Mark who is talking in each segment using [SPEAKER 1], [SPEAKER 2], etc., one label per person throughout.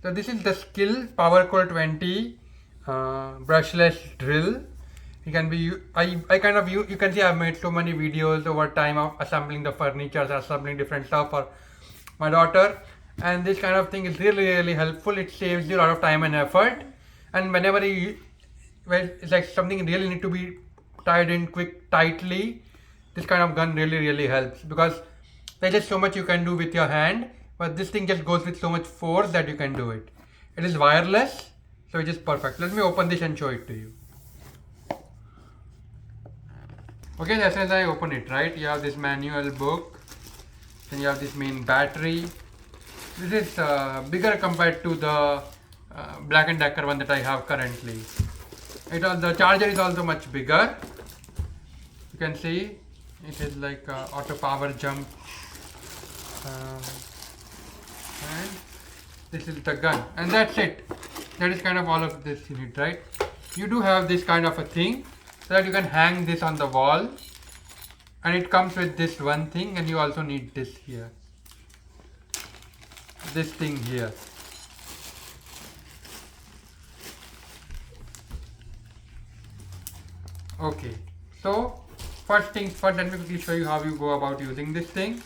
[SPEAKER 1] So this is the SKIL Power Core 20 brushless drill. You can be, I kind of, you can see I've made so many videos over time of assembling the furniture, assembling different stuff for my daughter, and this kind of thing is really helpful. It saves you a lot of time and effort, and whenever you, when it's like something really need to be tied in tightly, this kind of gun really helps, because there's just so much you can do with your hand, but this thing just goes with so much force that you can do it. It is wireless, so it is perfect. Let me open this and show it to you. Okay, as soon as I open it, right, you have this manual book, then you have this main battery. This is bigger compared to the Black & Decker one that I have currently. The charger is also much bigger. You can see it is like Auto PWR JUMP, and this is the gun, and that's it. That is kind of all of this in it, right? You do have this kind of a thing so that you can hang this on the wall, and it comes with this one thing, and you also need this here, this thing here. Okay, so first things first, let me quickly show you how you go about using this thing.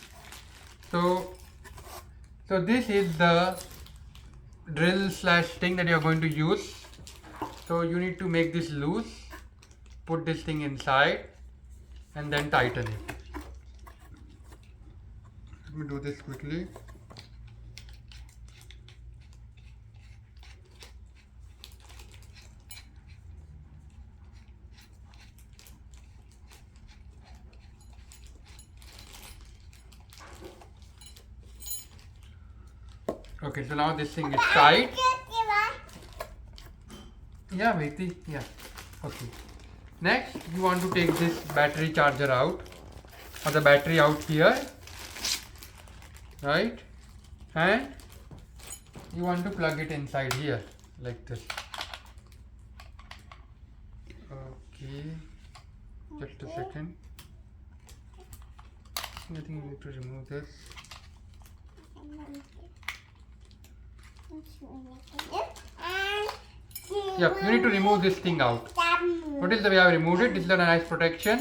[SPEAKER 1] So this is the drill slash thing that you are going to use. So you need to make this loose, put this thing inside, and then tighten it. Let me do this quickly. Okay, so now this thing is tight. Yeah, Viti, yeah. Okay. Next, you want to take this battery charger out, or the battery out here, right? And you want to plug it inside here, like this. Okay, just a second. I think you need to remove this. Yep, you need to remove this thing out. Notice the way I removed it. This is a nice protection.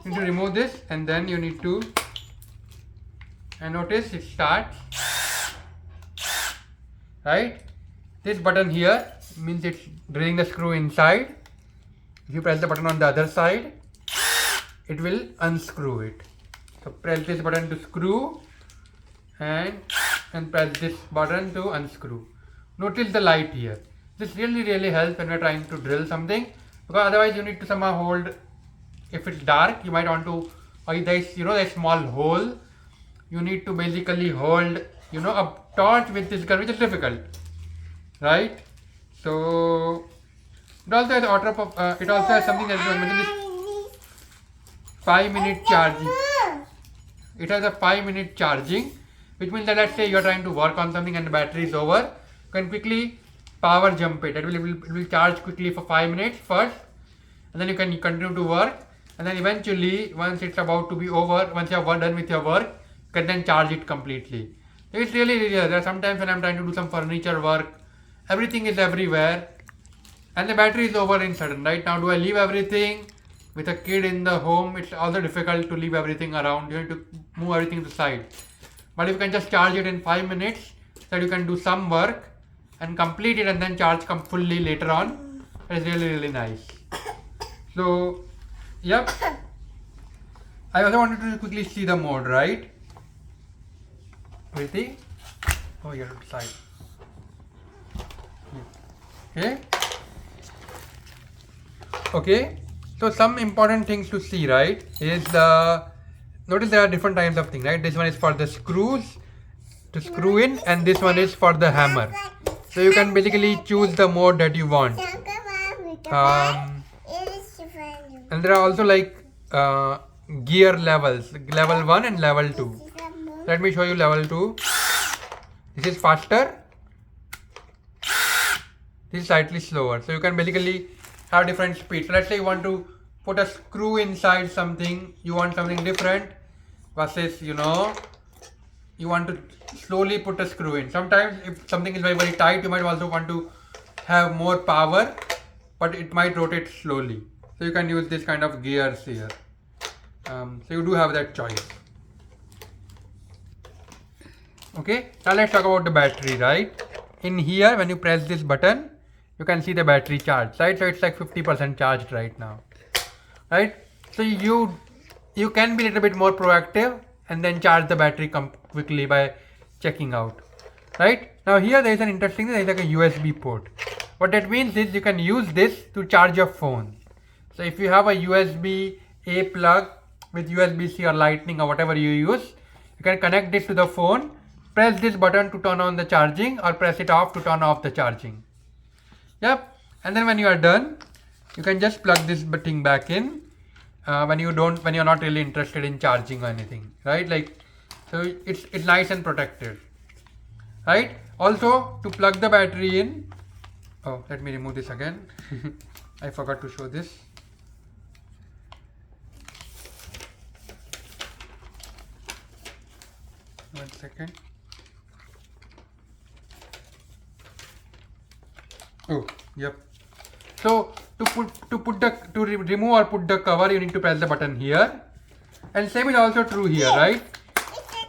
[SPEAKER 1] You need to remove this, and then you need to, and notice it starts, right? This button here means it's drilling the screw inside. If you press the button on the other side, it will unscrew it. So press this button to screw, and press this button to unscrew. Notice the light here. This really helps when we're trying to drill something, because otherwise you need to somehow hold. If it's dark, you might want to, or there's a small hole, you need to basically hold a torch with this gun, which is difficult, right? So it also has it also has something that I mentioned, this 5-minute charging. It has a 5-minute charging, which means that let's say you're trying to work on something and the battery is over, you can quickly power jump it. It will charge quickly for 5 minutes first, and then you can continue to work, and then eventually once it's about to be over, once you're done with your work, you can then charge it completely. It's really there are sometimes when I'm trying to do some furniture work, everything is everywhere and the battery is over in sudden. Right now, do I leave everything? With a kid in the home, it's also difficult to leave everything around. You need to move everything to the side. But if you can just charge it in 5 minutes, that you can do some work and complete it and then charge fully later on. It's really nice. So, yep. I also wanted to quickly see the mode, right? Priti? Oh, you're side. Okay. Okay. So some important things to see, right, is notice there are different types of things, right? This one is for the screws to screw in, and this one is for the hammer. So you can basically choose the mode that you want. And there are also like gear levels, level 1 and level 2. Let me show you level 2. This is faster. This is slightly slower. So you can basically have different speeds. So let's say you want to put a screw inside something, you want something different versus you want to slowly put a screw in. Sometimes if something is very, very tight, you might also want to have more power, but it might rotate slowly. So you can use this kind of gears here. So you do have that choice. Okay, now let's talk about the battery, right? In here, when you press this button, you can see the battery charge, right? So it's like 50% charged right now, right? So you can be a little bit more proactive and then charge the battery quickly by checking out, right? Now here there is an interesting thing, there is like a USB port. What that means is you can use this to charge your phone. So if you have a USB-A plug with USB-C or lightning or whatever you use, you can connect this to the phone, press this button to turn on the charging or press it off to turn off the charging. Yep, and then when you are done, you can just plug this thing back in when you're not really interested in charging or anything, right? Like, so it's nice and protected, right? Also, to plug the battery in, oh, let me remove this again. I forgot to show this. One second. Oh, yep. So to remove or put the cover, you need to press the button here, and same is also true here, right?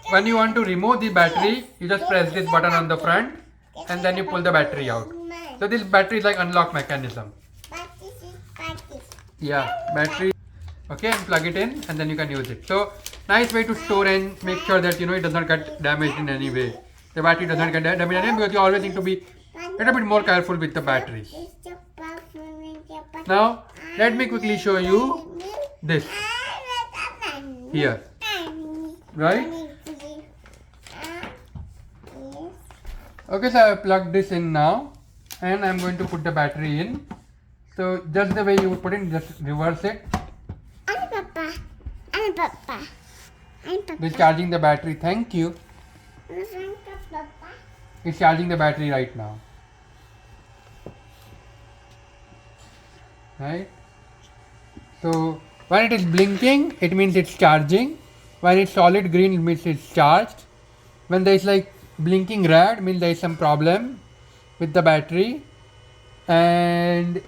[SPEAKER 1] When you want to remove the battery, you just press this button on the front, and then you pull the battery out. So this battery is like unlock mechanism. Yeah, battery. Okay, and plug it in, and then you can use it. So nice way to store and make sure that it does not get damaged in any way. The battery does not get damaged in any way, because you always need to be a little bit more careful with the batteries. Now let me quickly show you this here, right? Okay, so I plugged this in now, and I'm going to put the battery in. So just the way you would put it, just reverse it. It's charging the battery. Thank you. It's charging the battery right now. Right? So when it is blinking, it means it's charging. When it's solid green, it means it's charged. When there is like blinking red, means there is some problem with the battery. And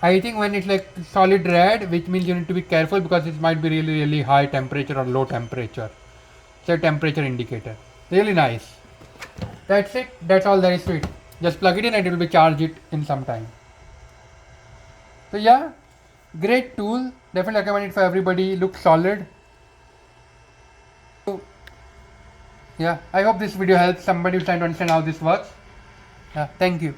[SPEAKER 1] I think when it's like solid red, which means you need to be careful, because it might be really, really high temperature or low temperature. It's a temperature indicator. Really nice. That's it. That's all there is to it. Just plug it in and it will be charged it in some time. So yeah, great tool. Definitely recommend it for everybody. Looks solid. So yeah, I hope this video helps somebody who's trying to understand how this works. Yeah, thank you.